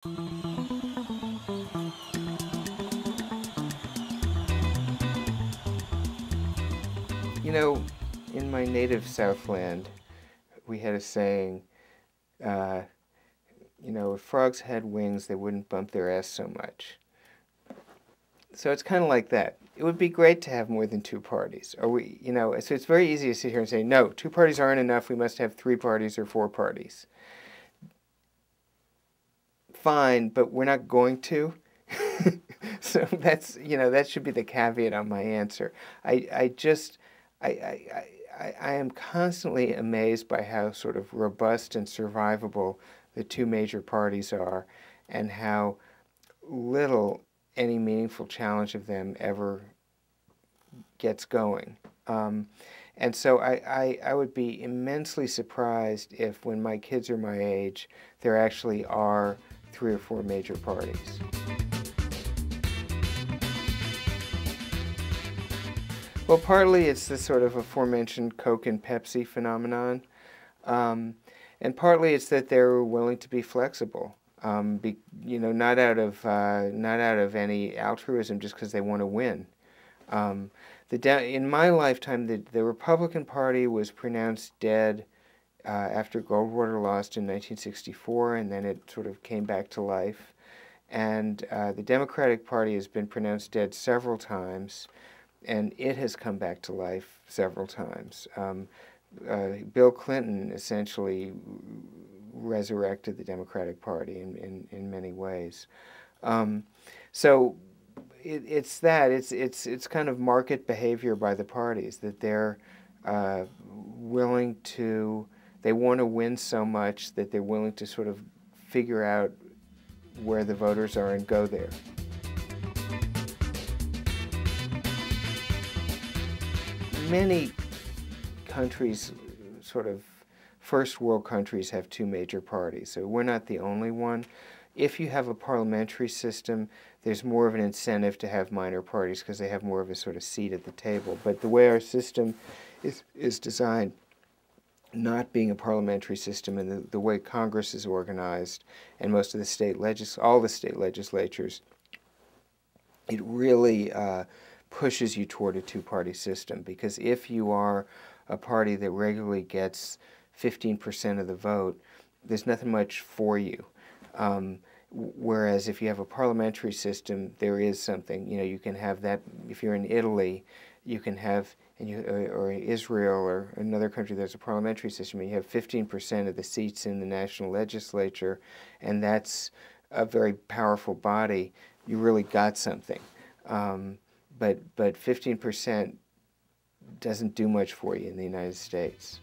You know, in my native Southland, we had a saying, uh, if frogs had wings, they wouldn't bump their ass so much. So it's kind of like that. It would be great to have more than two parties. So it's very easy to sit here and say, no, two parties aren't enough. We must have three parties or four parties. Fine, but we're not going to. So that should be the caveat on my answer. I am constantly amazed by how sort of robust and survivable the two major parties are, and how little any meaningful challenge of them ever gets going. And so I would be immensely surprised if, when my kids are my age, there actually are three or four major parties. Well, partly it's the sort of aforementioned Coke and Pepsi phenomenon, and partly it's that they're willing to be flexible. Not out of any altruism, just because they want to win. In my lifetime, the Republican Party was pronounced dead after Goldwater lost in 1964, and then it sort of came back to life. And the Democratic Party has been pronounced dead several times, and it has come back to life several times. Bill Clinton essentially resurrected the Democratic Party in many ways. So it's kind of market behavior by the parties, that they're they want to win so much that they're willing to sort of figure out where the voters are and go there. Many countries, sort of first world countries, have two major parties, so we're not the only one. If you have a parliamentary system, there's more of an incentive to have minor parties because they have more of a sort of seat at the table. But the way our system is designed, not being a parliamentary system, and the way Congress is organized, and most of the all the state legislatures, it really pushes you toward a two-party system. Because if you are a party that regularly gets 15% of the vote, there's nothing much for you. Whereas if you have a parliamentary system, there is something. You can have that. If you're in Italy, you can have, or Israel or another country that's a parliamentary system, and you have 15% of the seats in the national legislature, and that's a very powerful body. You really got something. But 15% doesn't do much for you in the United States.